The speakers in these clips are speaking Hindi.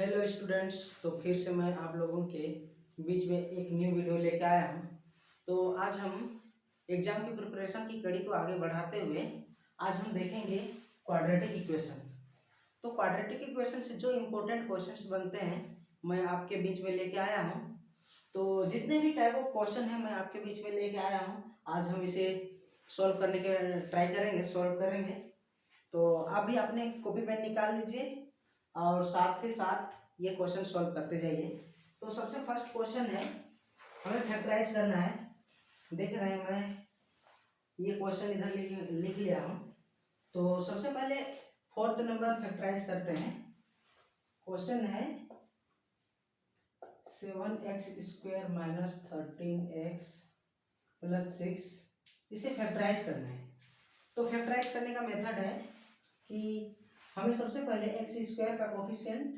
Hello students. तो फिर से मैं आप लोगों के बीच में एक न्यू वीडियो लेके आया हूँ। तो आज हम एग्जाम की प्रिपरेशन की कड़ी को आगे बढ़ाते हुए आज हम देखेंगे क्वाड्रेटिक इक्वेशन। तो क्वाड्रेटिक इक्वेशन से जो इम्पोर्टेंट क्वेश्चंस बनते हैं मैं आपके बीच में लेके आया हूँ। तो जितने भी टाइप ऑफ क्वेश्चन हैं मैं आपके बीच में लेके आया हूँ। आज हम इसे सॉल्व करने के ट्राई करेंगे, सॉल्व करेंगे। तो आप भी अपने कॉपी पेन निकाल लीजिए और साथ ही साथ ये क्वेश्चन सॉल्व करते जाइए। तो सबसे फर्स्ट क्वेश्चन है, हमें फैक्टराइज करना है। देख रहे हैं मैं ये क्वेश्चन इधर लिख लिया हूँ। तो सबसे पहले फोर्थ नंबर फैक्टराइज करते हैं। क्वेश्चन है 7x² माइनस 13x प्लस 6, इसे फैक्टराइज करना है। तो फैक्टराइज करने का मेथड है कि हमें सबसे पहले x² का कोफिशिएंट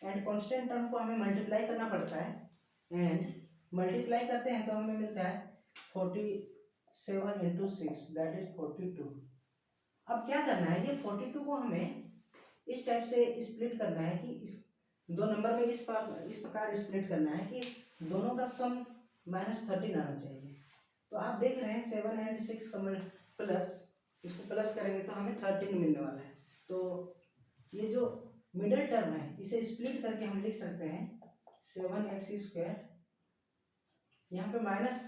एंड कांस्टेंट टर्म को हमें मल्टीप्लाई करना पड़ता है। एंड मल्टीप्लाई करते हैं तो हमें मिलता है 47 इंटू 6 दैट इज 42। अब क्या करना है, ये 42 को हमें इस टाइप से स्प्लिट करना है कि इस दो नंबर में इस प्रकार स्प्लिट करना है कि दोनों का सम -13 आना चाहिए। तो आप देख रहे हैं 7 एंड 6 का प्लस, इसको प्लस करेंगे तो हमें 13 मिलने वाला है। तो ये जो मिडिल टर्म है इसे स्प्लिट करके हम लिख सकते हैं 7x², यहाँ पे माइनस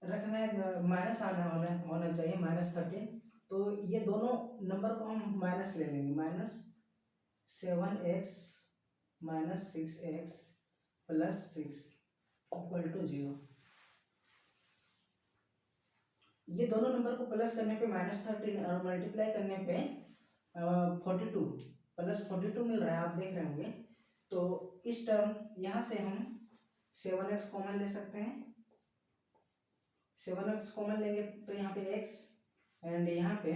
रखना है, माइनस होना चाहिए -13। तो ये दोनों नंबर को हम माइनस ले लेंगे, -7x minus 6x plus 6 equal to 0। ये दोनों नंबर को प्लस करने पे -13 और मल्टीप्लाई करने पे 42 प्लस 42 मिल रहा है, आप देख रहे होंगे। तो इस टर्म यहाँ से हम 7x कॉमन ले सकते हैं। 7x कॉमन लेंगे तो यहाँ पे x एंड यहाँ पे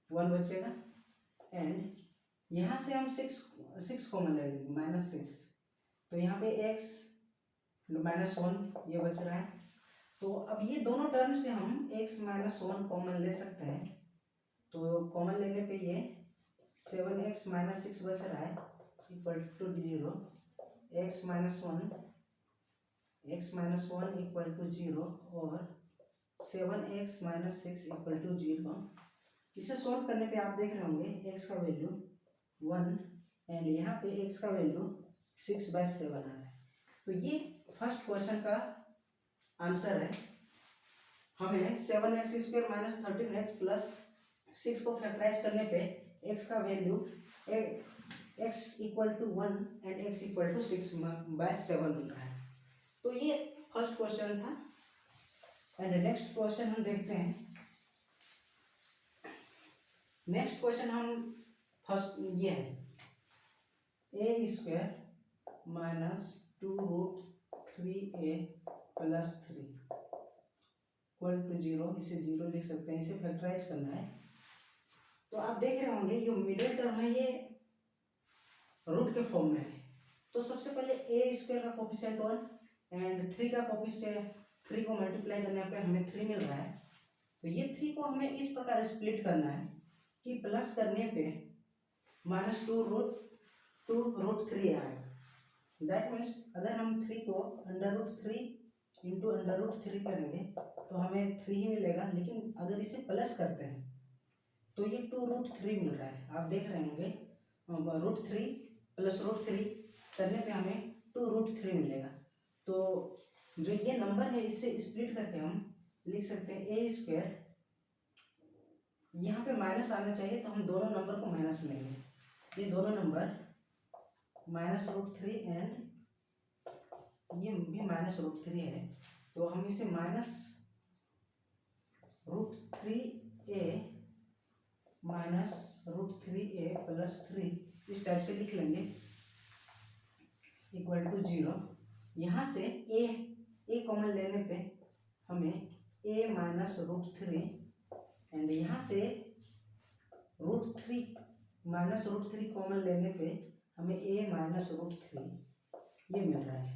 1 बचेगा। एंड यहाँ से हम 6 कॉमन ले लेंगे, -6। तो यहाँ पे x -1 ये बच रहा है। तो अब ये दोनों टर्म से हम x -1 कॉमन ले सकते हैं। तो कॉमन लेने पे ये 7x माइनस 6 बच रहा है equal to 0। x minus one equal to 0 और 7x माइनस 6 इक्वल टू 0। इसे सॉल्व करने पे आप देख रहे होंगे x का वैल्यू 1 एंड यहाँ पे x का वैल्यू 6/7 आ रहा है। तो ये फर्स्ट क्वेश्चन का आंसर है। हमें 7x² माइनस 13x प्लस 6 को फैक्टराइज करने पे x का value x equal to 1 and x equal to 6/7 मिल रहा है। तो ये फर्स्ट क्वेश्चन था। एंड नेक्स्ट क्वेश्चन हम देखते हैं। नेक्स्ट क्वेश्चन हम फर्स्ट ये है a² minus 2√3a plus 3 equal to 0, इसे 0 लिख सकते हैं। इसे फैक्टराइज करना है। तो आप देख रहे होंगे जो मिडिल टर्म है ये रूट के फॉर्म में है। तो सबसे पहले a² का कोफिशिएंट 1 एंड 3 का कोफिशिएंट 3 को मल्टीप्लाई करने पे हमें 3 मिल रहा है। तो ये 3 को हमें इस प्रकार स्प्लिट करना है कि प्लस करने पे -2√3 आएगा। दैट मीन्स अगर हम 3 को √3 इंटू √3 करेंगे तो हमें 3 ही मिलेगा। लेकिन अगर इसे प्लस करते हैं तो ये 2√3 मिल रहा है, आप देख रहे होंगे। √3 प्लस √3 करने पे हमें 2√3 मिलेगा। तो जो ये नंबर है इससे स्प्लिट करके हम लिख सकते हैं a²। यहाँ पे माइनस आना चाहिए तो हम दोनों नंबर को माइनस लेंगे। ये दोनों नंबर -√3 एंड ये भी -√3 है। तो हम इसे -√3a -√3a प्लस 3 इस टाइप से लिख लेंगे इक्वल टू 0। यहाँ से a कॉमन लेने पे हमें a -√3 एंड यहाँ से √3 -√3 कॉमन लेने पे हमें a -√3 ये मिल रहा है।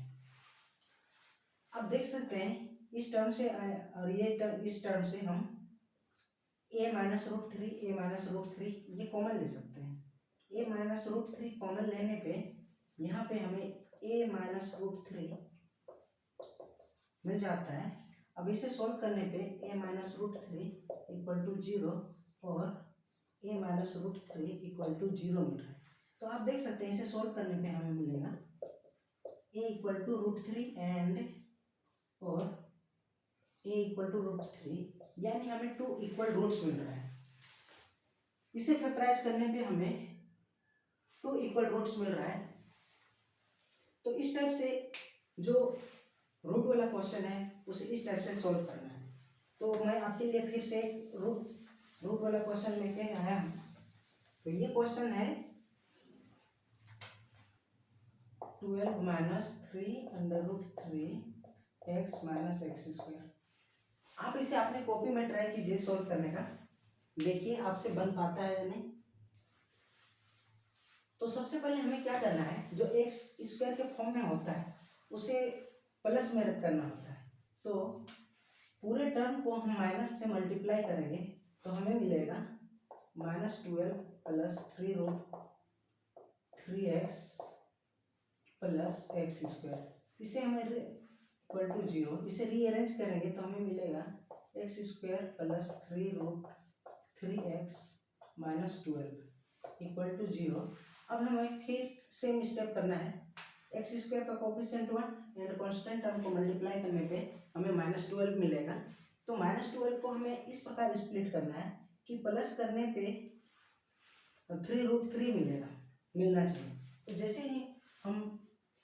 अब देख सकते हैं इस टर्म से और ये टर्म, इस टर्म से हम a -√3 ये कॉमन ले सकते हैं। a -√3 कॉमन लेने पे यहाँ पे हमें a माइनस रूट थ्री मिल जाता है। अब इसे सॉल्व करने पे a minus root three equal to 0 और a minus root three equal to 0 मिल रहा है। तो आप देख सकते हैं इसे सॉल्व करने पे हमें मिलेगा a equal to root three and और a equal to root three, यानी हमें 2 इक्वल रूट्स मिल रहा है। इसे फैक्टराइज करने पे हमें 2 इक्वल रूट्स मिल रहा है। तो इस टाइप से जो रूट वाला क्वेश्चन है उसे इस टाइप से सॉल्व करना है। तो मैं आपके लिए फिर से रूट वाला क्वेश्चन लेके आया हूँ। तो ये क्वेश्चन है 12 minus 3 under root 3 x minus x square. आप इसे अपने कॉपी में ट्राई कीजिए सॉल्व करने का, देखिए आपसे बन पाता है या नहीं। तो सबसे पहले हमें क्या करना है, जो एक्स स्क्वायर के फॉर्म में होता है उसे प्लस में करना होता है। तो पूरे टर्म को हम माइनस से मल्टीप्लाई करेंगे तो हमें मिलेगा -12 plus 3 root 3x plus x square. इसे हमें इक्वल टू 0, इसे रीअरेंज करेंगे तो हमें मिलेगा x square plus 3 root 3x minus 12 equal to 0। अब हमें फिर सेम स्टेप करना है। एक्स स्क्वायर का कोफिशिएंट 1 एंड कांस्टेंट टर्म को मल्टीप्लाई करने पे हमें -12 मिलेगा। तो -12 को हमें इस प्रकार स्प्लिट करना है कि प्लस करने पे 3 रूट 3 मिलना चाहिए। तो जैसे ही हम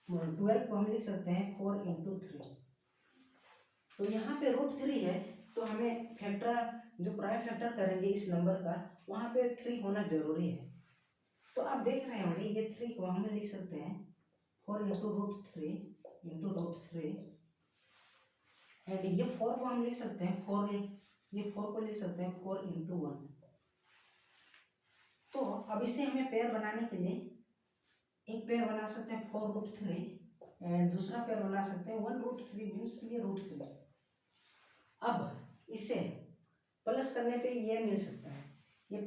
12 को हम लिख सकते हैं 4 इंटू 3। तो यहाँ पे रूट 3 है तो हमें फैक्टर जो प्राइम फैक्टर करेंगे इस नंबर का, वहाँ पे 3 होना जरूरी है। तो आप देख रहे होंगे ये 3 को हम लिख सकते हैं 4 into root 3 into root 3 and ये 4 को हम लिख सकते हैं 4 को लिख सकते हैं 4 इंटू 1। तो अब इसे हमें पेयर बनाने के लिए एक पेयर बना सकते हैं 4 रूट 3 एंड दूसरा पेयर बना सकते हैं 1 रूट 3 मीन्स ये रूट 3। अब इसे प्लस करने पे ये मिल सकता है, ये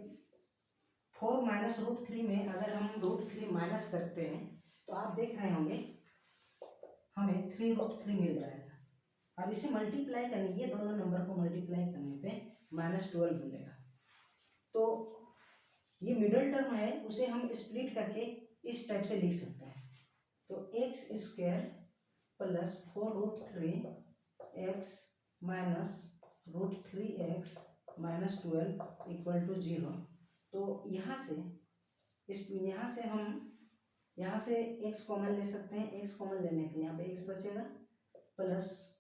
4 माइनस रूट 3 में अगर हम रूट 3 माइनस करते हैं तो आप देख रहे होंगे हमें 3 रूट 3 मिल जाएगा। अब इसे मल्टीप्लाई करने, ये दोनों नंबर को मल्टीप्लाई करने पे -12 मिलेगा। तो ये मिडिल टर्म है उसे हम स्प्लिट करके इस टाइप से लिख सकते हैं। तो x square plus 4 root 3 x minus root 3 x minus 12 equal to 0। तो यहाँ से हम यहाँ से x कॉमन ले सकते हैं। x कॉमन लेने पे यहाँ पे x बचेगा प्लस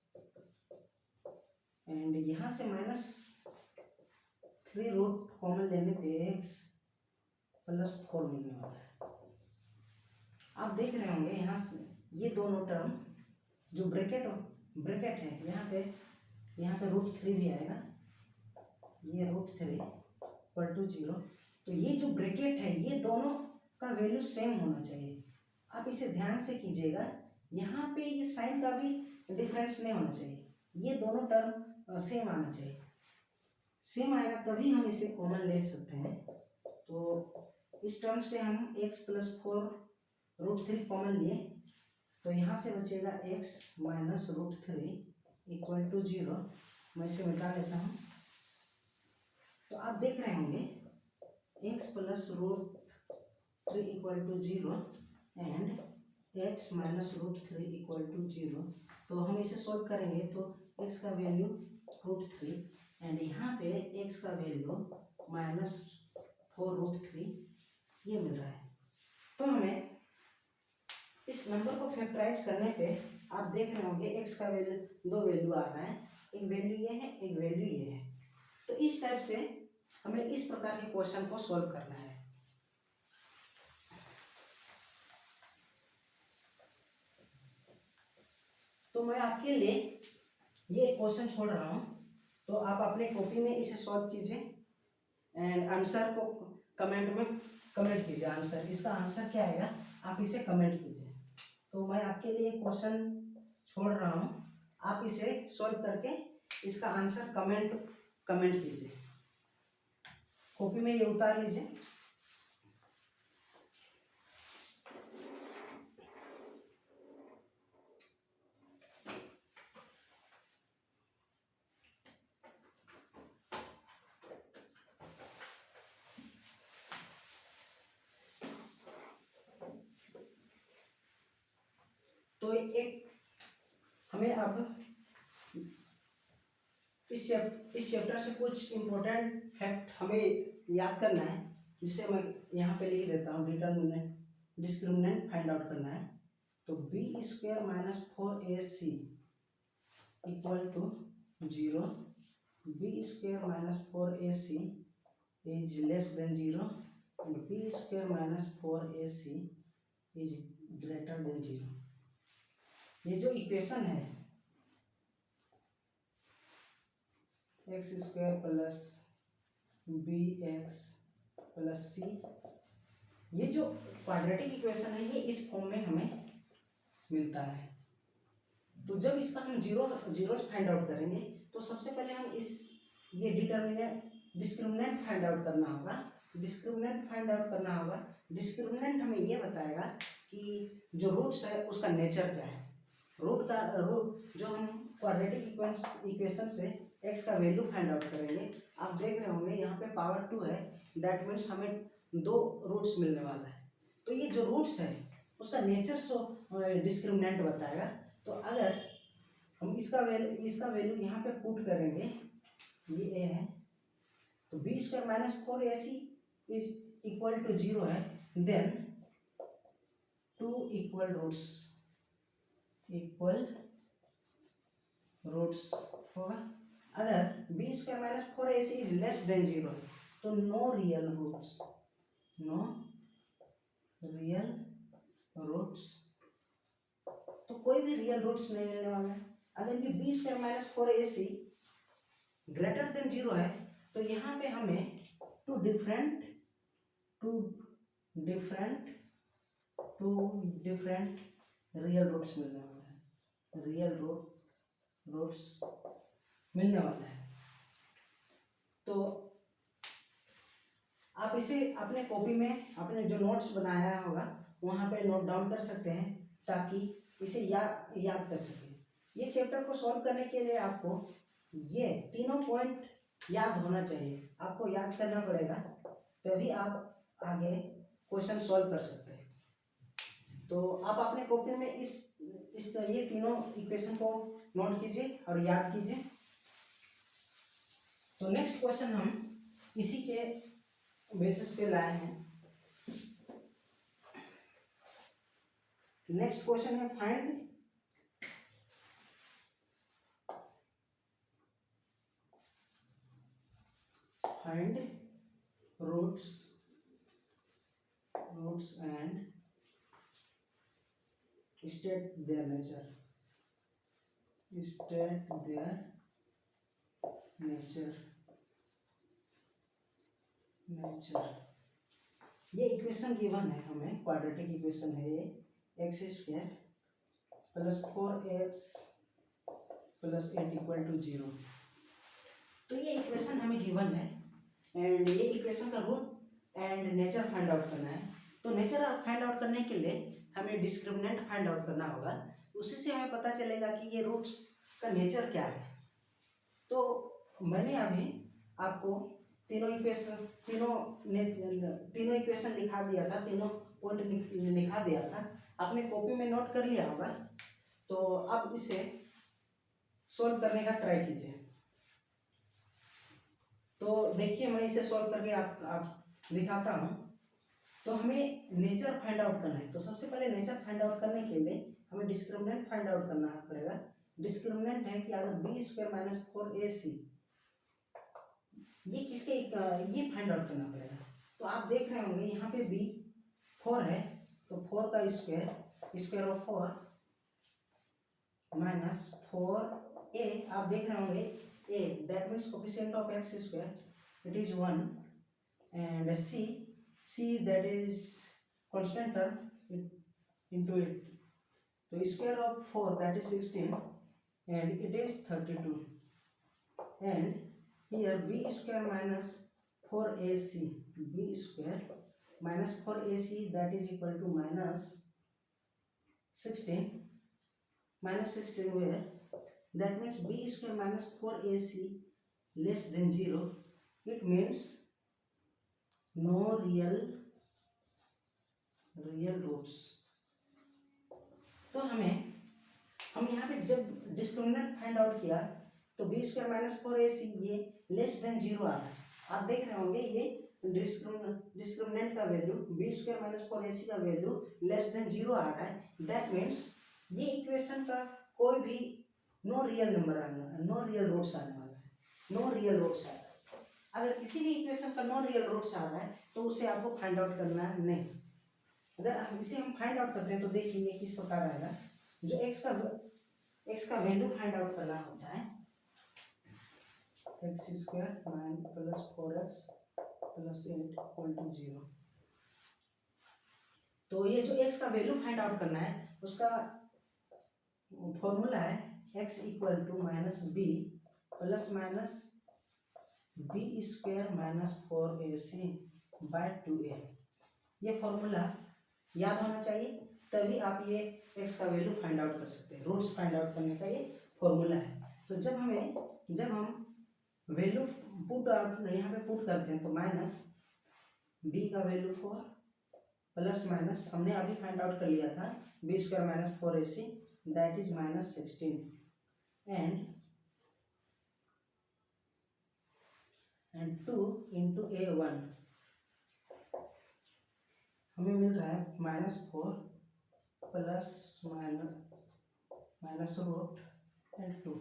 एंड यहाँ से -3 रूट कॉमन लेने पे x प्लस 4 मिलने वाला है। आप देख रहे होंगे यहाँ से ये दोनों टर्म जो ब्रैकेट है यहाँ पे रूट 3 भी आएगा, ये रूट 3 इक्वल टू 0। तो ये जो ब्रैकेट है ये दोनों का वैल्यू सेम होना चाहिए। आप इसे ध्यान से कीजिएगा, यहाँ पे ये साइन का भी डिफरेंस नहीं होना चाहिए, ये दोनों टर्म सेम आना चाहिए। सेम आएगा तभी हम इसे कॉमन ले सकते हैं। तो इस टर्म से हम x प्लस 4 रूट 3 कॉमन लिए तो यहाँ से बचेगा x minus root 3 equal to 0। मैं इसे मिटा लेता हूँ। तो आप देख रहे होंगे x plus root 3 equal to 0 and x minus root 3 equal to 0। तो हम इसे सॉल्व करेंगे तो x का वैल्यू रूट 3 एंड यहाँ पे x का वैल्यू -4 रूट 3 ये मिल रहा है। तो हमें इस नंबर को फैक्टराइज करने पे आप देख रहे होंगे x का वैल्यू 2 वैल्यू आ रहा है, एक वैल्यू ये है एक वैल्यू ये है। तो इस टाइप से हमें इस प्रकार के क्वेश्चन को सॉल्व करना है। तो मैं आपके लिए ये क्वेश्चन छोड़ रहा हूँ, तो आप अपने कॉपी में इसे सॉल्व कीजिए एंड आंसर को कमेंट में कमेंट कीजिए। आंसर, इसका आंसर क्या आएगा आप इसे कमेंट कीजिए। तो मैं आपके लिए क्वेश्चन छोड़ रहा हूँ, आप इसे सॉल्व करके इसका आंसर कमेंट कीजिए। कॉपी में ये उतार लीजिए। तो एक हमें अब इस चैप्टर से कुछ इम्पोर्टेंट फैक्ट हमें याद करना है, जिसे मैं यहाँ पे लिख देता हूँ। डिस्क्रिमिनेंट फाइंड आउट करना है। तो B square minus 4ac equal to 0, B square minus 4ac is less than 0 and B square minus 4ac is greater than 0। ये जो इक्वेशन है x square plus B X plus C, ये जो क्वाड्रेटिक इक्वेशन है ये इस फॉर्म में हमें मिलता है। तो जब इसका हम जीरोस फाइंड आउट करेंगे तो सबसे पहले हम ये डिस्क्रिमिनेंट फाइंड आउट करना होगा। डिस्क्रिमिनेंट हमें ये बताएगा कि जो रूट्स है उसका नेचर क्या है। रूट जो हम क्वाड्रेटिक इक्वेशन से एक्स का वैल्यू फाइंड आउट करेंगे, आप देख रहे होंगे यहाँ पे पावर 2 है, दैट मीन्स हमें 2 रूट्स मिलने वाला है। तो ये जो रूट्स है उसका नेचर डिस्क्रिमिनेंट बताएगा। तो अगर हम इसका वैल्यू यहाँ पे पुट करेंगे, ये ए है, तो B square minus 4ac is equal to 0 है, देन 2 इक्वल रूट्स होगा। अगर b square minus 4ac is less than 0 तो नो रियल रूट्स, तो कोई भी रियल रूट्स नहीं मिलने वाला है। अगर ये b square minus 4ac greater than 0 है तो यहाँ पे हमें टू डिफरेंट रियल रूट्स मिलने वाला है, रूट्स मिलने वाला है। तो आप इसे अपने कॉपी में अपने जो नोट्स बनाया होगा वहाँ पे नोट डाउन कर सकते हैं ताकि इसे याद कर सकें। ये चैप्टर को सॉल्व करने के लिए आपको ये तीनों पॉइंट याद होना चाहिए, आपको याद करना पड़ेगा, तभी आप आगे क्वेश्चन सॉल्व कर सकते हैं। तो आप अपने कॉपी में ये तीनों इक्वेशन को नोट कीजिए और याद कीजिए। तो नेक्स्ट क्वेश्चन हम इसी के बेसिस पे लाए हैं। नेक्स्ट क्वेश्चन है find roots and state their nature। ये इक्वेशन गिवन है हमें, क्वाड्रेटिक इक्वेशन है ये, x square plus 4x plus 8 equal to 0। तो ये इक्वेशन हमें गिवन है एंड ये इक्वेशन का root and nature find out करना है। तो नेचर फाइंड आउट करने के लिए हमें डिस्क्रिमिनेंट फाइंड आउट करना होगा, उसी से हमें पता चलेगा कि ये रूट्स का नेचर क्या है। तो मैंने अभी आपको तीनों इक्वेशन लिखा दिया था, तीनों पॉइंट लिखा दिया था, आपने कॉपी में नोट कर लिया होगा। तो अब इसे सॉल्व करने का ट्राई कीजिए। तो देखिए मैं इसे सॉल्व करके आप दिखाता हूँ। तो हमें नेचर फाइंड आउट करना है। तो सबसे पहले नेचर फाइंड आउट करने के लिए हमें डिस्क्रिमिनेंट फाइंड आउट करना पड़ेगा। डिस्क्रिमिनेंट है कि अगर बी स्क्वायर माइनस 4ac ये फाइंड आउट करना पड़ेगा। तो आप देख रहे होंगे यहाँ पे बी 4 है, तो 4 का स्क्वायर ऑफ 4 माइनस 4a, आप देख रहे होंगे a, that means coefficient of X square it is 1 and c that is constant term into it, so square of 4 that is 16 and it is 32 and here b square minus 4ac, b square minus 4ac that is equal to minus 16 where that means b square minus 4ac less than 0, it means no real roots. तो हमें हम यहाँ पे जब डिस्क्रिमिनेंट फाइंड आउट किया तो बी स्क्वायर माइनस 4ac ये लेस देन 0 आ रहा है। आप देख रहे होंगे ये डिस्क्रिमिनेंट का value b square minus 4ac का वैल्यू लेस देन 0 आ रहा है। दैट मीन्स ये इक्वेशन का कोई भी नो रियल नंबर आना, नो रियल रूट्स आने वाला है, नो रियल रूट्स आ रहा है। अगर किसी भी इक्वेशन का नो रियल रूट्स आ रहा है तो उसे आपको फाइंड आउट करना है नहीं। अगर हम इसे फाइंड आउट करते हैं तो देखिए किस प्रकार आएगा। जो एक्स का वैल्यू फाइंड आउट करना होता है x square plus 4x plus 8 equal to 0। तो ये जो एक्स का वैल्यू फाइंड आउट करना है उसका फॉर्मूला है x equal to minus b plus minus b square minus 4ac by 2a। ये फॉर्मूला याद होना चाहिए, तभी आप ये एक्स का वैल्यू फाइंड आउट कर सकते हैं। रूट्स फाइंड आउट करने का ये फॉर्मूला है। तो जब हम वैल्यू पुट आउट यहाँ पे पुट करते हैं तो माइनस बी का वैल्यू 4 प्लस माइनस हमने अभी फाइंड आउट कर लिया था b square minus 4ac that is minus 16 and 2 into a1 हमें मिल रहा है -4 प्लस माइनस रूट एंड 2।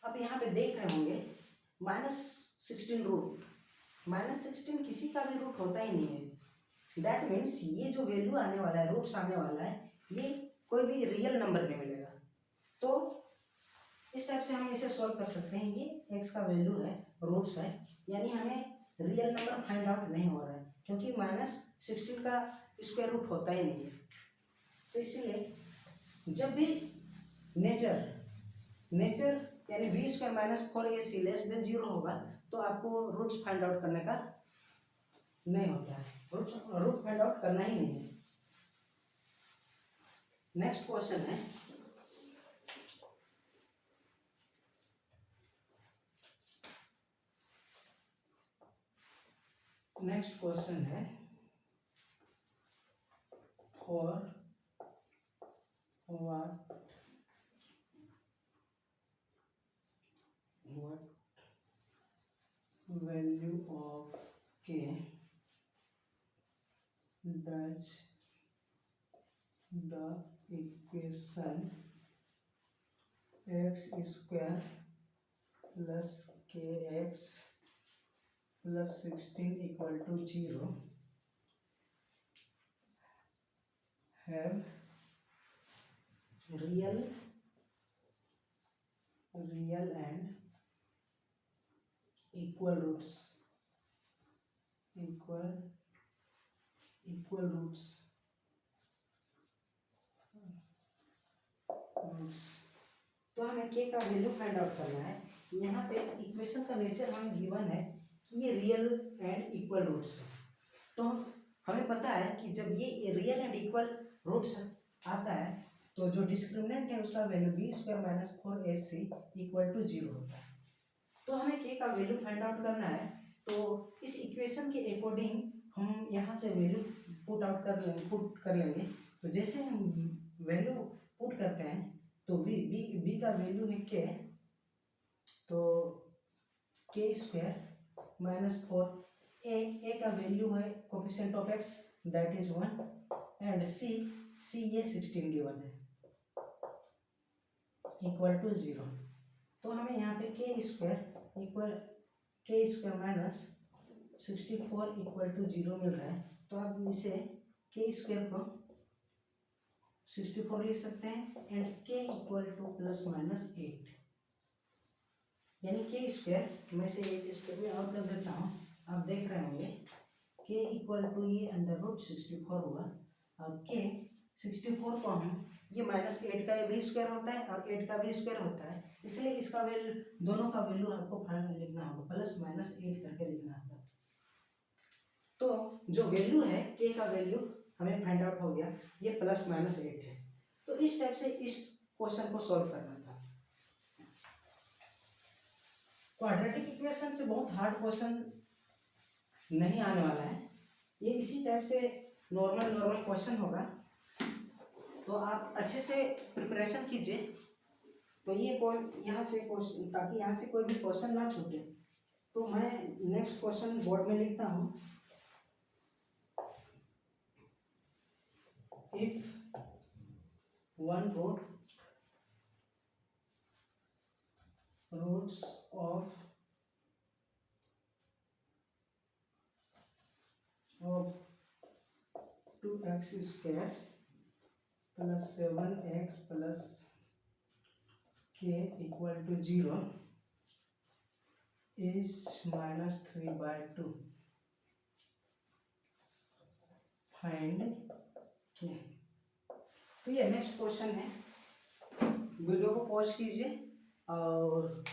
अब यहाँ पे देख रहे होंगे -16 रूट, -16 किसी का भी रूट होता ही नहीं है। दैट मीन्स ये जो वैल्यू आने वाला है, रूट्स आने वाला है, ये कोई भी रियल नंबर नहीं मिलेगा। तो इस टाइप से हम इसे सॉल्व कर सकते हैं। ये एक्स का वैल्यू है, रूट्स है, यानी हमें रियल नंबर फाइंड आउट नहीं हो रहा है क्योंकि -16 का स्क्वायर रूट होता ही नहीं है। तो इसीलिए जब भी नेचर यानी b square minus 4ac less than 0 होगा तो आपको रूट्स फाइंड आउट करने का नहीं होता है, रूट फाइंड आउट करना ही नहीं है। नेक्स्ट क्वेश्चन है for what value of k does the equation x square plus kx plus 16 equal to 0 have real and equal roots तो हमें k का वैल्यू फाइंड आउट करना है। यहाँ पे इक्वेशन का नेचर हमें गिवन है कि ये रियल एंड इक्वल रूट्स है। तो हमें पता है कि जब ये रियल एंड इक्वल रूट्स आता है तो जो डिस्क्रिमिनेंट है उसका value b square minus 4ac equal to 0 होता है। तो हमें k का वैल्यू फाइंड आउट करना है। तो इस इक्वेशन के अकॉर्डिंग हम यहाँ से वैल्यू पुट कर लेंगे। तो जैसे हम वैल्यू पुट करते हैं तो b का वैल्यू है k, तो k स्क्वायर माइनस 4, a का वैल्यू है coefficient of x that is 1 and c ये 16 गिवन है इक्वल टू 0। तो हमें यहाँ पे k square minus 64 equal to 0 मिल रहा है। तो आप इसे k स्क्वायर को 64 लिख सकते हैं and k equal two plus minus 8, यानी k स्क्वायर में से एक स्टेप में और कर देता हूँ। आप देख रहे होंगे k इक्वल टू ये अंडर रूट 64 हुआ। अब k 64 को हम ये -8 का भी स्क्वायर होता है और 8 का भी स्क्वायर होता है, इसलिए इसका वैल्यू दोनों का वैल्यू आपको फाइनल लिखना होगा, +-8 करके लिखना होगा। तो जो वैल्यू है k का वैल्यू हमें फाइंड आउट हो गया, ये +-8 है। तो इस टाइप से इस क्वेश्चन को सॉल्व करना था। क्वाड्रेटिक इक्वेशन से बहुत हार्ड क्वेश्चन नहीं आने वाला है, ये इसी टाइप से नॉर्मल क्वेश्चन होगा। तो आप अच्छे से प्रिपरेशन कीजिए तो ये कौन यहाँ से क्वेश्चन, ताकि यहाँ से कोई भी क्वेश्चन ना छूटे, तो मैं नेक्स्ट क्वेश्चन बोर्ड में लिखता हूँ। If one roots of 2x square plus 7x plus k equal to 0 is -3/2, find k। तो ये नेक्स्ट क्वेश्चन है। वीडियो को पॉज कीजिए और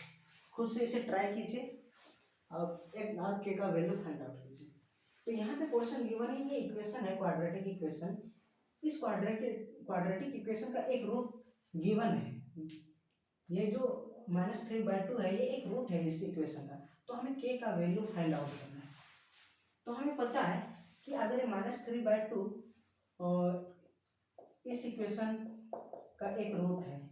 खुद से इसे ट्राई कीजिए और एक भाग के का वैल्यू फाइंड आउट कीजिए। तो यहाँ पे क्वेश्चन गिवन है, ये इक्वेशन है क्वाड्रेटिक इक्वेशन। इस क्वाड्रेटिक इक्वेशन का एक रूट गिवन है। ये जो -3/2 है, ये एक रूट है इस इक्वेशन का। तो हमें k का वैल्यू फाइंड आउट करना है। तो हमें पता है कि अगर ये -3/2 और इस इक्वेशन का एक रूट है,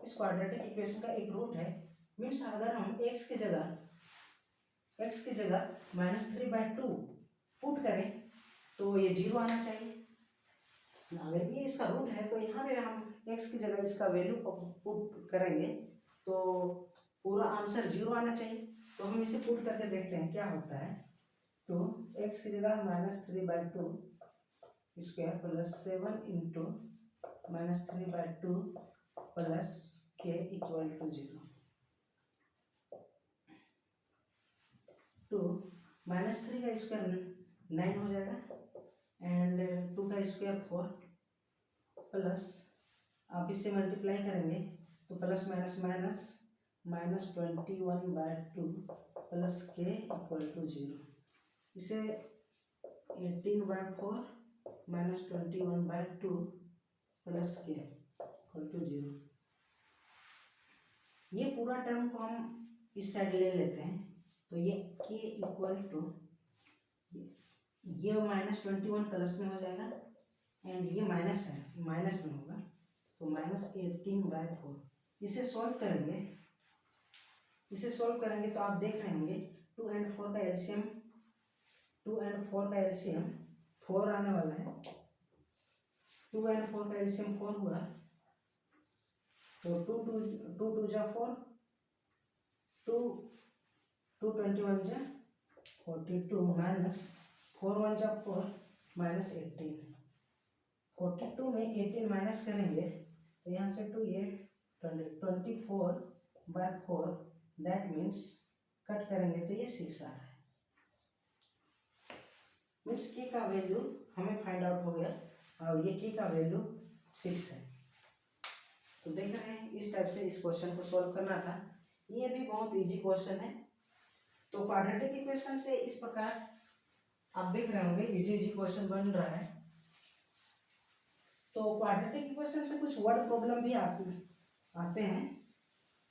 इस क्वाड्रेटिक इक्वेशन का एक रूट है, मीन्स अगर हम x की जगह -3/2 पुट करें तो ये 0 आना चाहिए। अगर ये इसका रूट है तो यहाँ पे हम x की जगह इसका वैल्यू पुट करेंगे तो पूरा आंसर 0 आना चाहिए। तो हम इसे पुट करके देखते हैं क्या होता है। तो x की जगह -3/2 स्क्वायर प्लस 7 इंटू -3/2 प्लस k इक्वल टू 0। तो -3 का स्क्वायर 9 हो जाएगा एंड 2 का स्क्वायर 4 प्लस आप इससे मल्टीप्लाई करेंगे तो plus minus minus -21/2 plus k equal to 0। इसे 18/4 -21/2 प्लस k इक्वल टू 0। ये पूरा टर्म को हम इस साइड ले लेते हैं तो ये k इक्वल टू, ये -21 प्लस में हो जाएगा एंड ये माइनस है, माइनस में होगा तो -18/4। इसे सॉल्व करेंगे तो आप देख रहे होंगे 2 and 4 का एलसीएम 4 आने वाला है। 2 and 4 का एलसीएम 4 हुआ तो 2 जा 4, 2 21 जा 42 माइनस 4 1 जा 4 -18। 42 में 18 माइनस करेंगे तो यहाँ से 2 ये 24/4, दैट मीन्स कट करेंगे तो ये 6 आ रहा है। मीन्स k का वैल्यू हमें फाइंड आउट हो गया और ये k का वैल्यू 6 है। तो देख रहे हैं इस टाइप से इस क्वेश्चन को सॉल्व करना था। ये भी बहुत इजी क्वेश्चन है। तो क्वाड्रेटिक इक्वेशन से इस प्रकार आप देख रहे होंगे इजी क्वेश्चन बन रहा है। तो क्वाड्रेटिक इक्वेशन से कुछ वर्ड प्रॉब्लम भी आते हैं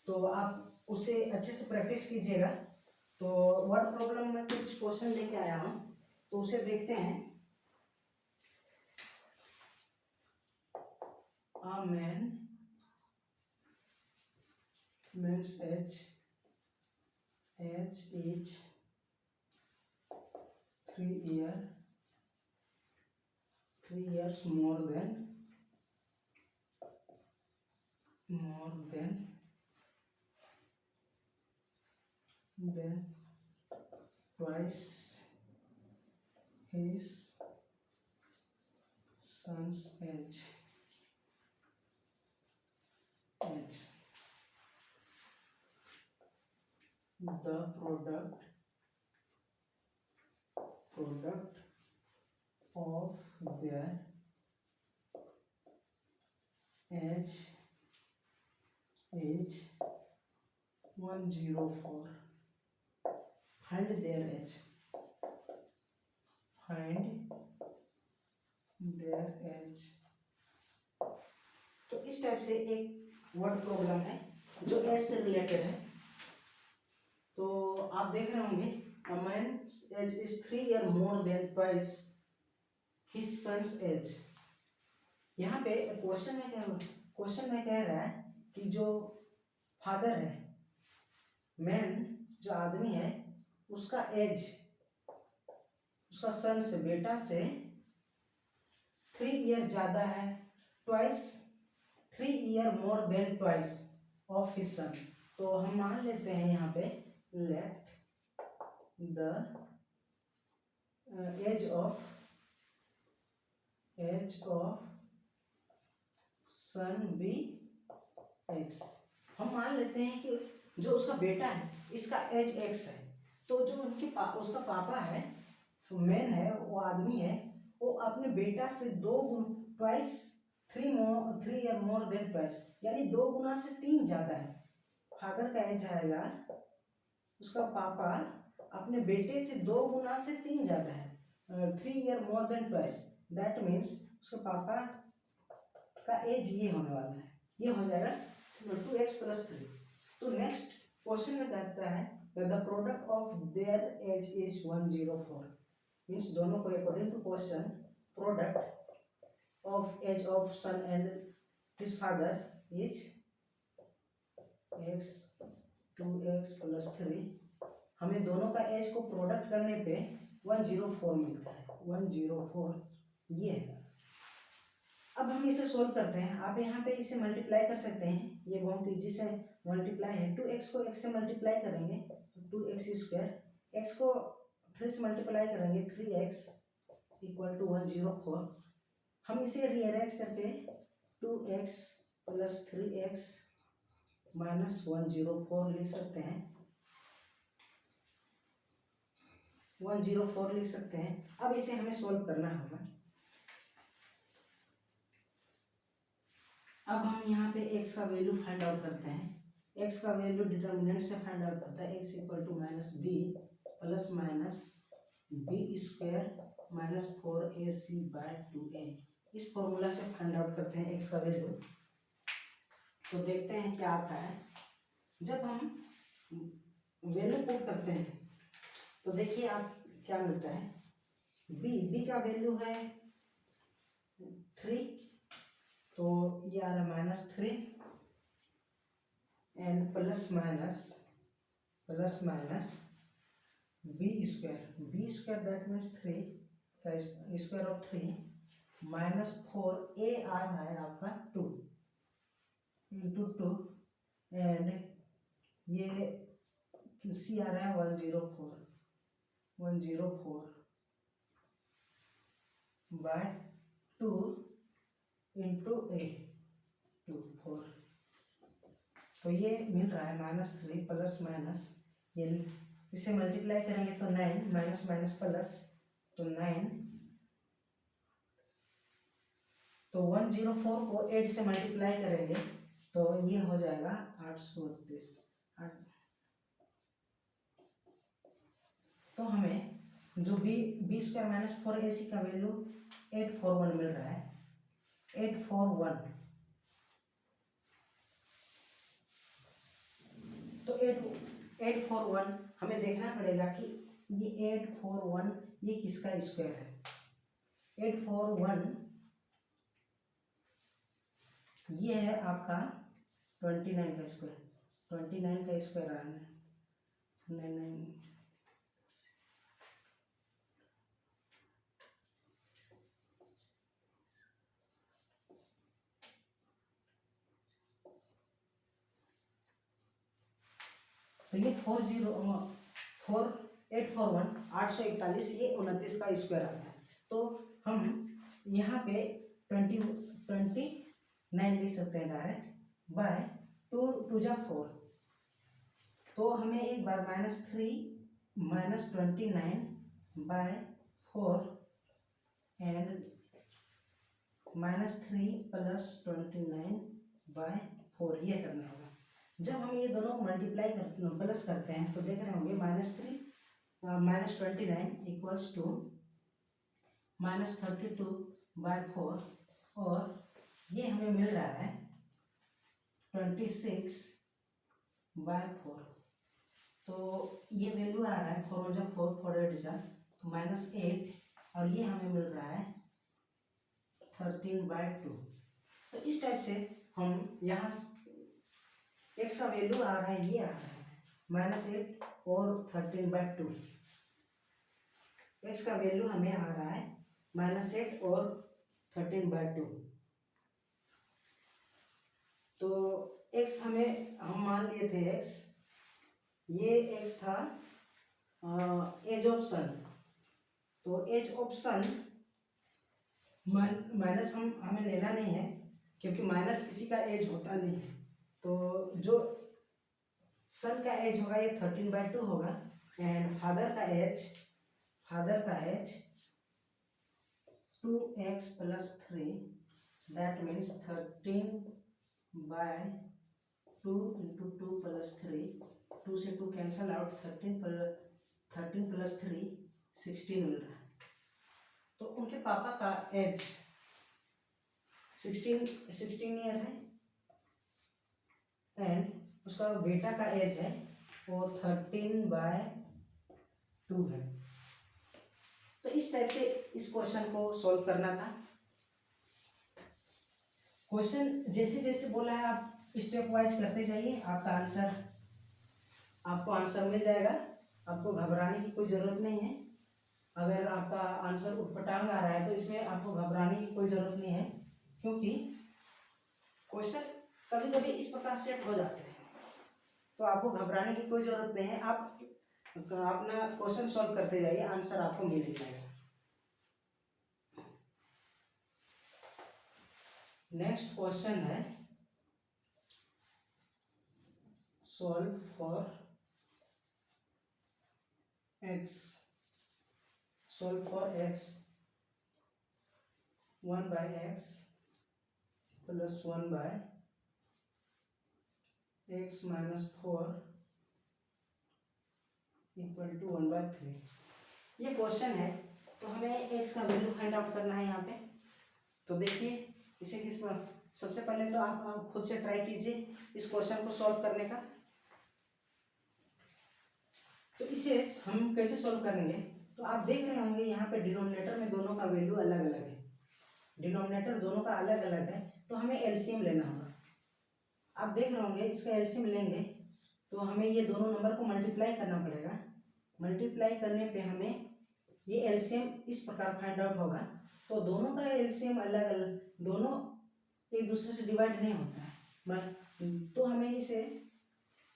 तो आप उससे अच्छे से प्रैक्टिस कीजिएगा। तो वर्ड प्रॉब्लम में कुछ क्वेश्चन लेके आया हूँ तो उसे देखते हैं। A man's age is 3 years more than twice his son's age. The product of their age is 104. Find their age. तो इस टाइप से एक वर्ड प्रॉब्लम है जो एज से रिलेटेड है। तो आप देख रहे होंगे a man's age is 3 years more than twice his son's age। यहाँ पे क्वेश्चन में कह रहा है कि जो फादर है, मैन जो आदमी है, उसका एज उसका सन से, बेटा से 3 ईयर ज्यादा है, twice 3 year more than twice of his son. तो हम मान लेते हैं यहाँ पे let the age of son be x. हम मान लेते हैं कि जो उसका बेटा है इसका एज एक्स है, तो जो उसका पापा है, जो मैन है, वो आदमी है, वो अपने बेटा से 2 twice 3 year more than twice, यानी 2 गुना से 3 ज्यादा है। फादर का एज आएगा, उसका पापा अपने बेटे से 2 गुना से 3 ज्यादा है, 3 year more than twice. That means उसके पापा का एज ये होने वाला है, ये हो जाएगा 2x + 3। तो नेक्स्ट क्वेश्चन में कहता है the product of their age is 104, means दोनों को according to question product of age of son and his father is x 2x + 3। हमें दोनों का एज को प्रोडक्ट करने पे 104 मिलता है, 104 ये है। अब हम इसे सोल्व करते हैं। आप यहाँ पे इसे मल्टीप्लाई कर सकते हैं, ये बहुत ईजी से मल्टीप्लाई है। 2x को x से मल्टीप्लाई करेंगे तो 2x², x को 3 से मल्टीप्लाई करेंगे 3x = 104। हम इसे रीअरेंज करके 2x + 3x - 104 लिख सकते हैं, 104 लिख सकते हैं। अब इसे हमें सोल्व करना होगा। अब हम यहाँ पे x का वैल्यू फाइंड आउट करते हैं। x का वैल्यू डिटर्मिनेंट से फाइंड आउट करता है, x = -b ± b² - 4ac/2a। इस फॉर्मूला से फाइंड आउट करते हैं x का वैल्यू। तो देखते हैं क्या आता है। जब हम वैल्यू पुट करते हैं तो देखिए आप क्या मिलता है। b का वैल्यू है 3, तो ये आ रहा -3 and plus minus b², that means 3 का स्क्वायर ऑफ 3 -4a आ रहा है आपका 2 × 2 एंड ये c आ रहा है 104 by 2 × a 4। तो ये मिल रहा है -3 प्लस माइनस, ये इसे मल्टीप्लाई करेंगे तो 9 माइनस माइनस प्लस, तो 9, तो 104 को 8 से मल्टीप्लाई करेंगे तो ये हो जाएगा 832। तो हमें जो b² - 4ac का वैल्यू 841 मिल रहा है, 841। तो 841 हमें देखना पड़ेगा कि ये 841 ये किसका स्क्वायर है। 841 ये है आपका 29 का स्क्वायर, 29 का स्क्वायर आ रहा है 99। तो ये 841 ये 29 का स्क्वायर आता है। तो हम यहाँ पे 29 लिख सकते हैं डायरेक्ट, बाय 2 × 4। तो हमें एक बार -3 - 29/4 एंड -3 + 29/4 ये करना होगा। जब हम ये दोनों को मल्टीप्लाई प्लस करते हैं तो देख रहे होंगे -3 - 29 = -32/4 और ये हमें मिल रहा है 26/4। तो ये वैल्यू आ रहा है 4 × 4 4 × 8 -8 और ये हमें मिल रहा है 13/2। तो इस टाइप से हम यहाँ एक्स का वैल्यू आ रहा है, ये आ रहा है -8 और 13/2। एक्स का वैल्यू हमें आ रहा है -8 और 13/2। तो एक्स हम मान लिए थे एक्स, ये एक्स था एज ऑप्शन। तो एज ऑप्शन माइनस हमें लेना नहीं है, क्योंकि माइनस किसी का एज होता नहीं है। तो जो सन का एज होगा ये 13/2 होगा, एंड फादर का एज 2x + 3, दैट मीन्स 13/2 × 2 + 3, 2 से 2 कैंसल आउट, 13 + 3 16 मिल रहा है। तो उनके पापा का एज 16 ईयर है, एंड उसका बेटा का एज है वो 13/2 है। तो इस टाइप से इस क्वेश्चन को सॉल्व करना था। क्वेश्चन जैसे जैसे बोला है आप स्टेप वाइज करते जाइए, आपको आंसर मिल जाएगा। आपको घबराने की कोई ज़रूरत नहीं है। अगर आपका आंसर उटपटांग आ रहा है तो इसमें आपको घबराने की कोई ज़रूरत नहीं है, क्योंकि क्वेश्चन कभी कभी इस प्रकार सेट हो जाते हैं, तो आपको घबराने की कोई ज़रूरत नहीं है। आप अपना क्वेश्चन सॉल्व करते जाइए, आंसर आपको मिल ही जाएगा। नेक्स्ट क्वेश्चन है solve for x 1/x + 1/x - 4 = 1/3। ये क्वेश्चन है, तो हमें x का वैल्यू फाइंड आउट करना है यहाँ पे। तो देखिए इसे सबसे पहले तो आप खुद से ट्राई कीजिए इस क्वेश्चन को सॉल्व करने का। तो इसे हम कैसे सॉल्व करेंगे, तो आप देख रहे होंगे यहाँ पे डिनोमिनेटर में दोनों का वैल्यू अलग अलग है। डिनोमिनेटर दोनों का अलग अलग है, तो हमें एलसीएम लेना होगा। आप देख रहे होंगे इसका एलसीएम लेंगे तो हमें ये दोनों नंबर को मल्टीप्लाई करना पड़ेगा। मल्टीप्लाई करने पे हमें ये एलसीएम इस प्रकार फाइंड आउट होगा। तो दोनों का एलसीएम अलग अलग, दोनों एक दूसरे से डिवाइड नहीं होता है, तो हमें इसे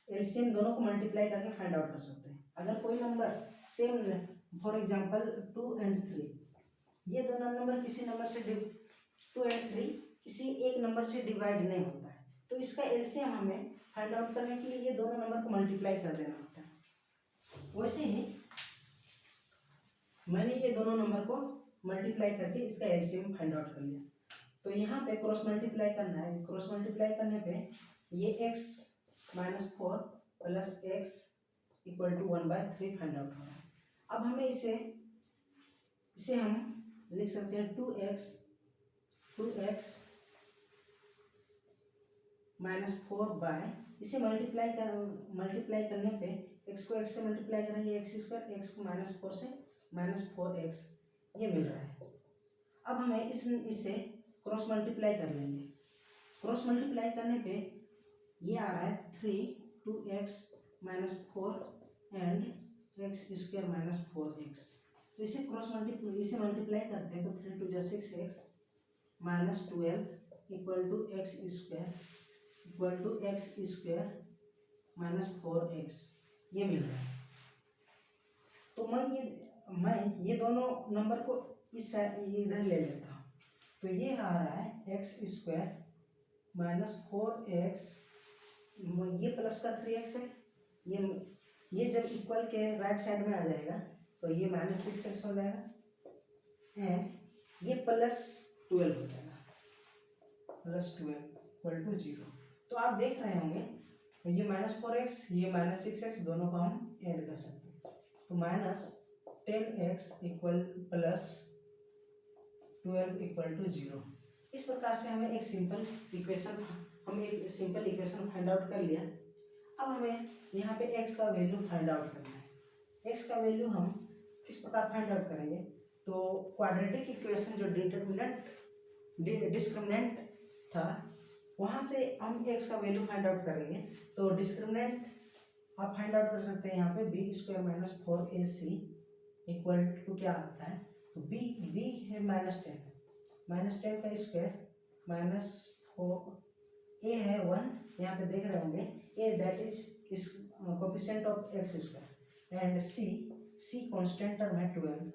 एलसीएम दोनों को मल्टीप्लाई करके फाइंड आउट कर सकते हैं। अगर कोई नंबर सेम, फॉर एग्जांपल 2 और 3, ये दोनों नंबर किसी नंबर से 2 और 3 किसी एक नंबर से डिवाइड नहीं होता है, तो इसका एलसीएम हमें फाइंड आउट करने के लिए ये दोनों नंबर को मल्टीप्लाई कर देना होता है। वैसे ही मैंने ये दोनों नंबर को मल्टीप्लाई करके इसका एलसीएम फाइंड आउट कर लिया। तो यहाँ पे क्रॉस मल्टीप्लाई करना है। क्रॉस मल्टीप्लाई करने पे ये x - 4 + x = 1/3 फाइंड आउट हो रहा है। अब हमें इसे हम लिख सकते हैं 2x - 4 इसे मल्टीप्लाई करने पे x को x से मल्टीप्लाई करेंगे, x² x को -4 से -4x ये मिल रहा है। अब हमें इसे क्रॉस मल्टीप्लाई कर लेंगे। क्रॉस मल्टीप्लाई करने पे ये आ रहा है 3 2x - 4 एंड x² - 4x। तो इसे मल्टीप्लाई करते हैं तो 3 2 = 6x - 12 = x² - 4x ये मिल रहा है। तो मैं ये दोनों नंबर को इधर ले लेता हूँ। तो ये आ रहा है x² - 4x, ये प्लस का 3x है, ये जब इक्वल के राइट साइड में आ जाएगा तो ये -6x हो जाएगा, एंड ये +12 हो जाएगा, +12 = 0। तो आप देख रहे होंगे तो ये -4x ये -6x दोनों को हम ऐड कर सकते हैं। तो -10x = +12 = 0। इस प्रकार से हमें एक सिंपल इक्वेशन फाइंड आउट कर लिया। अब हमें यहाँ पे x का वैल्यू फाइंड आउट करना है। x का वैल्यू हम इस प्रकार फाइंड आउट करेंगे। तो क्वाड्रेटिक इक्वेशन जो डिस्क्रिमिनेंट था वहाँ से हम x का वैल्यू फाइंड आउट करेंगे। तो डिस्क्रिमिनेंट आप फाइंड आउट कर सकते हैं यहाँ पे b square minus 4ac equal to क्या आता है, तो बी है -10 का स्क्वायर माइनस 4, ए है 1, यहाँ पे देख रहे होंगे A that is coefficient of X square, and C constant term है 12,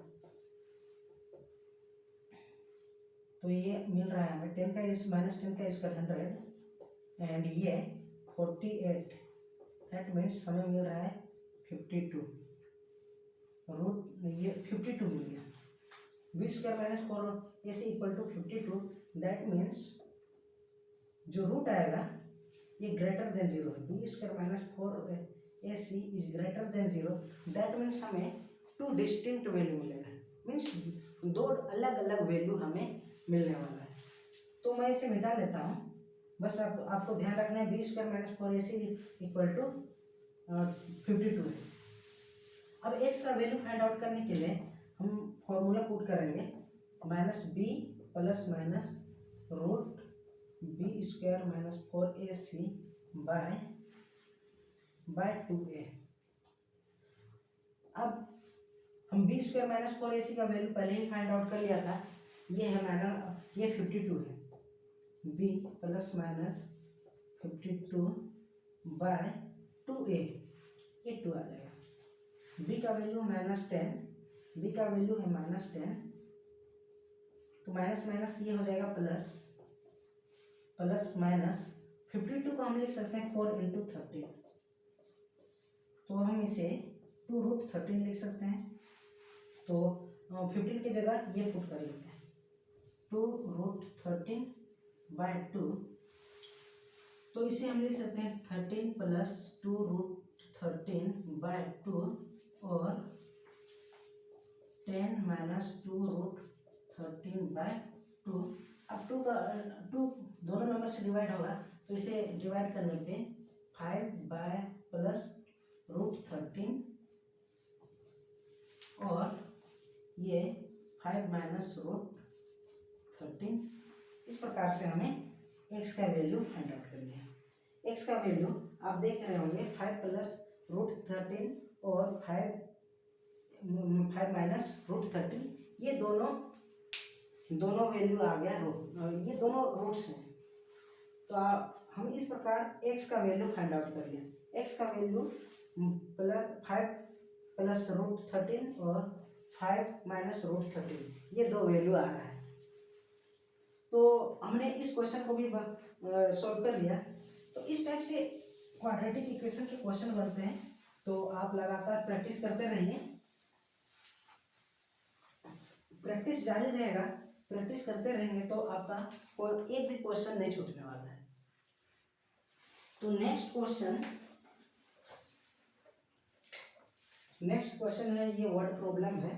तो ये मिल रहा है हमें 10 का स्क्वायर 100 एंड ये 48, दैट मीन्स हमें मिल रहा है 52 रूट, ये 52 मिल गया। B square minus 4ac equal to 52, that means जो रूट आएगा ये ग्रेटर देन 0 है। B square minus 4ac is greater than 0, that means हमें 2 डिस्टिंक्ट वैल्यू मिलेगा, मीन्स 2 अलग अलग वैल्यू हमें मिलने वाला है। तो मैं इसे मिटा लेता हूँ, बस आपको ध्यान रखना है b square minus 4ac equal to 52 है। अब एक्स का वैल्यू फाइंड आउट करने के लिए हम फॉर्मूला पुट करेंगे minus b plus minus root b square minus 4ac by 2a। अब हम बी स्क्वायर माइनस 4ac का वैल्यू पहले ही फाइंड आउट कर लिया था, ये है माइनस ये 52 है, B plus minus 52 bye 2a, ये 2 आ जाएगा। b का वैल्यू -10, b का वैल्यू है -10, तो माइनस माइनस ये हो जाएगा प्लस, प्लस माइनस 52 को हम लिख सकते हैं 4 इंटू 13, तो हम इसे 2√13 लिख सकते हैं। तो 15 की जगह ये पुट कर लेते हैं 2√13 बाय 2, तो इसे हम लिख सकते हैं 13 प्लस 2√13 बाय 2 और 10 माइनस 2√13 बाय 2। अब 2 दोनों नंबर से डिवाइड होगा, तो इसे डिवाइड करने पे 5 बाय प्लस √13 और ये 5 माइनस √13। इस प्रकार से हमें x का वैल्यू फाइंड आउट करनी है। x का वैल्यू आप देख रहे होंगे 5 प्लस √13 और 5 माइनस √13, ये दोनों वैल्यू आ गया, ये दोनों रूट्स हैं। तो हम इस प्रकार x का वैल्यू फाइंड आउट कर लिया। x का वैल्यू 5 प्लस √13 और 5 माइनस √13, ये 2 वैल्यू आ रहा है। तो हमने इस क्वेश्चन को भी सॉल्व कर लिया। तो इस टाइप से क्वाड्रेटिक इक्वेशन के क्वेश्चन बनते हैं, तो आप लगातार प्रैक्टिस करते रहिए, प्रैक्टिस जारी रहेगा, प्रैक्टिस करते रहेंगे तो आपका कोई एक भी क्वेश्चन नहीं छूटने वाला है। तो नेक्स्ट क्वेश्चन है, ये वर्ड प्रॉब्लम है।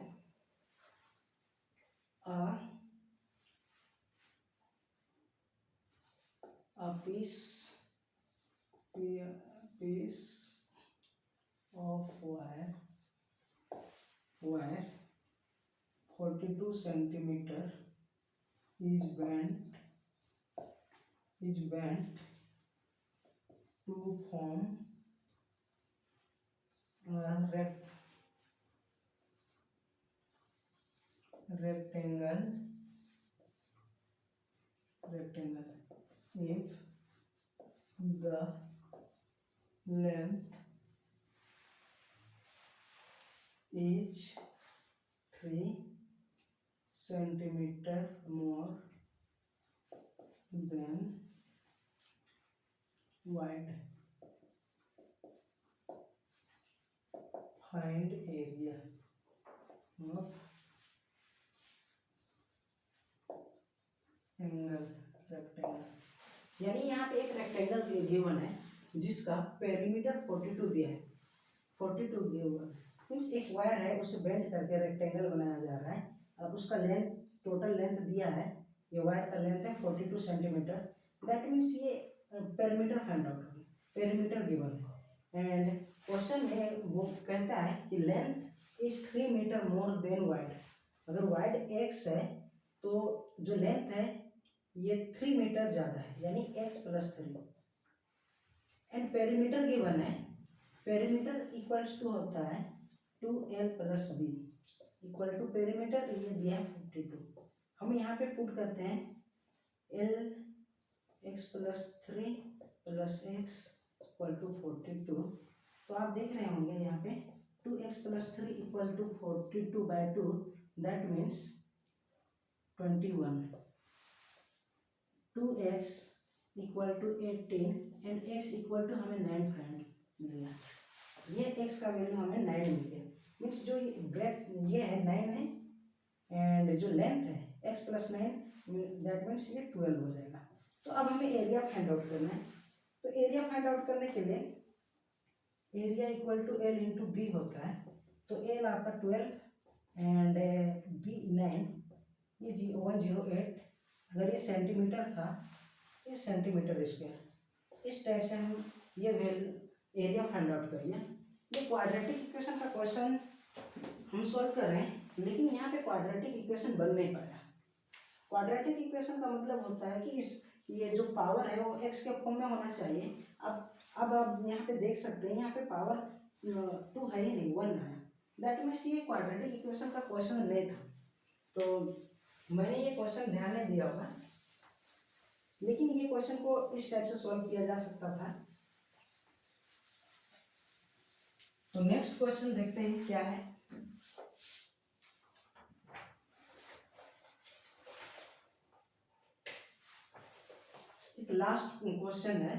A piece of wire 42 centimeter is bent to form a rectangle if the length is 3 centimeter more than wide. Find area of rectangle. यानी यहाँ पे एक रेक्टेंगल गिवन है जिसका पेरीमीटर 42 दिया है, 42 दिया हुआ है, मीन्स एक वायर है उसे बेंड करके रेक्टेंगल बनाया जा रहा है। अब उसका लेंथ, टोटल लेंथ दिया है, ये वायर का लेंथ है 42 सेंटीमीटर, दैट मीन्स ये पेरीमीटर फाइंड आउट होगी, पेरीमीटर गिवन है। एंड क्वेश्चन में वो कहता है कि length is 3 metre more than wide. अगर वाइड x है तो जो लेंथ है ये 3 मीटर ज़्यादा है, यानी x plus 3। And perimeter given है, पेरीमीटर इक्वल्स टू होता है 2l plus b equal to perimeter, ये दिया है 52। हम यहाँ पे पुट करते हैं l x plus 3 plus x equal to 42। तो आप देख रहे होंगे यहाँ पे 2x plus 3 equal to 42/2, that means 21। 2x equal to 18 and x equal to हमें 9 फाइंड मिल गया। ये x का वैल्यू हमें 9 मिल गया। मीन्स जो ब्रेथ ये है 9 है एंड जो लेंथ है x प्लस 9, दैट मीन्स ये 12 हो जाएगा। तो अब हमें एरिया फाइंड आउट करना है। तो एरिया फाइंड आउट करने के लिए area equal to l into b होता है। तो l आपका 12 एंड बी 9, ये 108। अगर ये सेंटीमीटर था, ये सेंटीमीटर स्क्वायर। इस टाइप से हम ये वैल्यू एरिया फाइंड आउट करिए। ये क्वाड्रेटिक इक्वेशन का क्वेश्चन हम सॉल्व कर रहे हैं, लेकिन यहाँ पे क्वाड्रेटिक इक्वेशन बन नहीं पाया। क्वाड्रेटिक इक्वेशन का मतलब होता है कि इस ये जो पावर है वो x के फॉर्म में होना चाहिए। अब आप यहाँ पे देख सकते हैं, यहाँ पे पावर 2 है ही नहीं, 1 है। दैट मीन्स ये क्वाड्रेटिक इक्वेशन का क्वेश्चन नहीं था। तो मैंने ये क्वेश्चन ध्यान नहीं दिया होगा, लेकिन ये क्वेश्चन को इस टाइप से सॉल्व किया जा सकता था। तो नेक्स्ट क्वेश्चन देखते हैं क्या है। एक लास्ट क्वेश्चन है,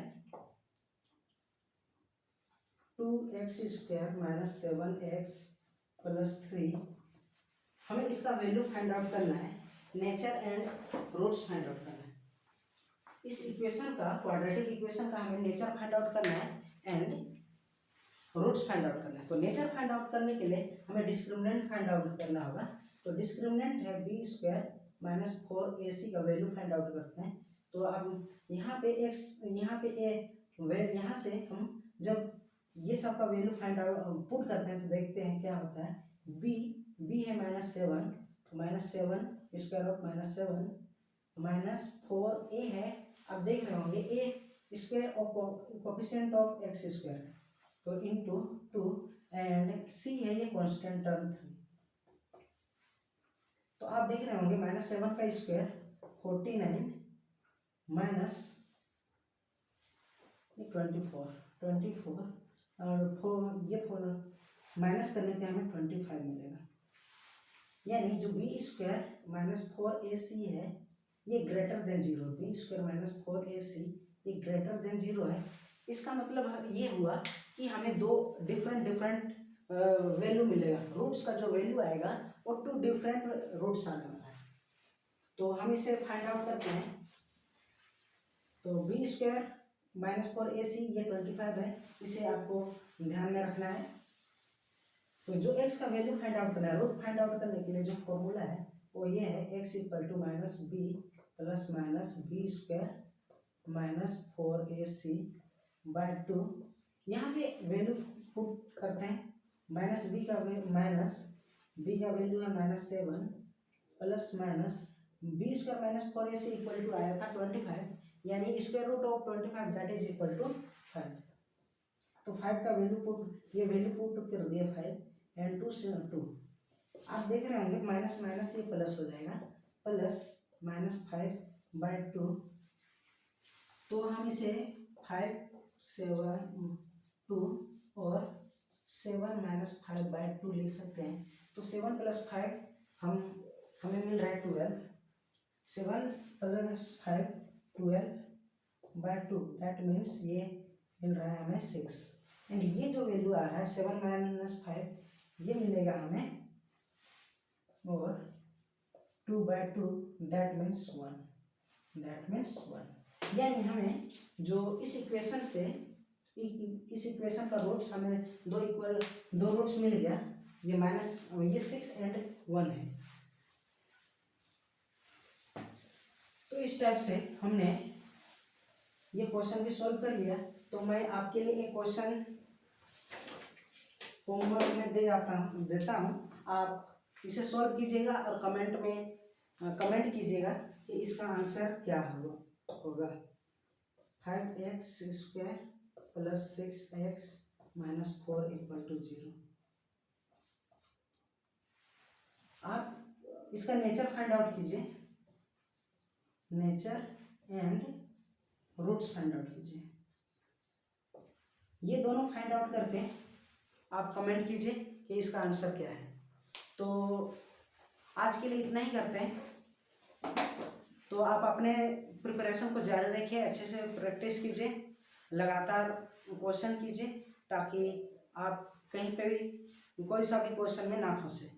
2x square minus 7x plus 3। हमें इसका वैल्यू फाइंड आउट करना है, nature and roots find out करना है। इस इक्वेशन का, क्वाड्रेटिक इक्वेशन का हमें नेचर फाइंड आउट करना है एंड रूट्स फाइंड आउट करना है। तो नेचर फाइंड आउट करने के लिए हमें डिस्क्रिमिनेंट फाइंड आउट करना होगा। तो डिस्क्रिमिनेंट है बी स्क्वायर माइनस 4ac का वैल्यू फाइंड आउट करते हैं। तो अब यहाँ पे x, यहाँ पे a, यहाँ से हम जब ये सब का वैल्यू फाइंड आउट पुट करते हैं तो देखते हैं क्या होता है। b है -7, -7 स्क्वायर ऑफ -7 -4a है। अब देख रहे होंगे a square of coefficient of x square, तो इनटू 2 एंड c है ये कांस्टेंट टर्म 3। तो आप देख रहे होंगे -7 का स्क्वायर 49 माइनस 24 और 4, ये 4 माइनस करने पे हमें 25 मिलेगा। यानी जो बी स्क्वायर माइनस 4ac है ये greater than 0, B square minus 4ac ये ग्रेटर देन 0 है। इसका मतलब ये हुआ कि हमें दो डिफरेंट वैल्यू मिलेगा। रूट्स का जो वैल्यू आएगा वो 2 डिफरेंट रूट्स आने वाला है। तो हम इसे फाइंड आउट करते हैं। तो बी स्क्वायर माइनस 4ac ये 25 है, इसे आपको ध्यान में रखना है। तो जो x का वैल्यू फाइंड आउट करना है, रूट फाइंड आउट करने के लिए जो फॉर्मूला है वो ये है, x equal to minus b plus minus b square minus 4ac by 2। यहाँ पे वैल्यू पुट करते हैं, माइनस बी का वैल्यू है -7 plus minus b square minus 4ac equal to आया था 25, यानी square root of 25 that is equal to 5। तो 5 का वैल्यू पुट, ये वैल्यू पुट कर दिया 5 एंड 2 से 2। आप देख रहे होंगे माइनस माइनस ये प्लस हो जाएगा, प्लस -5/2। तो हम इसे 5 7 2 और 7 - 5/2 लिख सकते हैं। तो 7 + 5 हमें मिल रहा है 12। 7 + 5 12/2, दैट मीन्स ये मिल रहा है हमें 6। एंड ये जो वैल्यू आ रहा है 7 - 5 ये मिलेगा हमें, और 2/2 दैट मीन्स 1। यानी हमें जो इस इक्वेशन से, इस इक्वेशन का रूट्स हमें दो रूट्स मिल गया, ये 6 एंड 1 है। तो इस टाइप से हमने ये क्वेश्चन भी सॉल्व कर लिया। तो मैं आपके लिए एक क्वेश्चन होमवर्क में देता हूँ, आप इसे सॉल्व कीजिएगा और कमेंट में कमेंट कीजिएगा कि इसका आंसर क्या होगा 5x² + 6x - 4 = 0। आप इसका नेचर फाइंड आउट कीजिए, nature and roots find out कीजिए। ये दोनों फाइंड आउट करके आप कमेंट कीजिए कि इसका आंसर क्या है। तो आज के लिए इतना ही करते हैं। तो आप अपने प्रिपरेशन को जारी रखिए, अच्छे से प्रैक्टिस कीजिए, लगातार क्वेश्चन कीजिए, ताकि आप कहीं पे भी कोई सा भी क्वेश्चन में ना फंसे।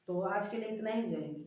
तो आज के लिए इतना ही, जय हिंद।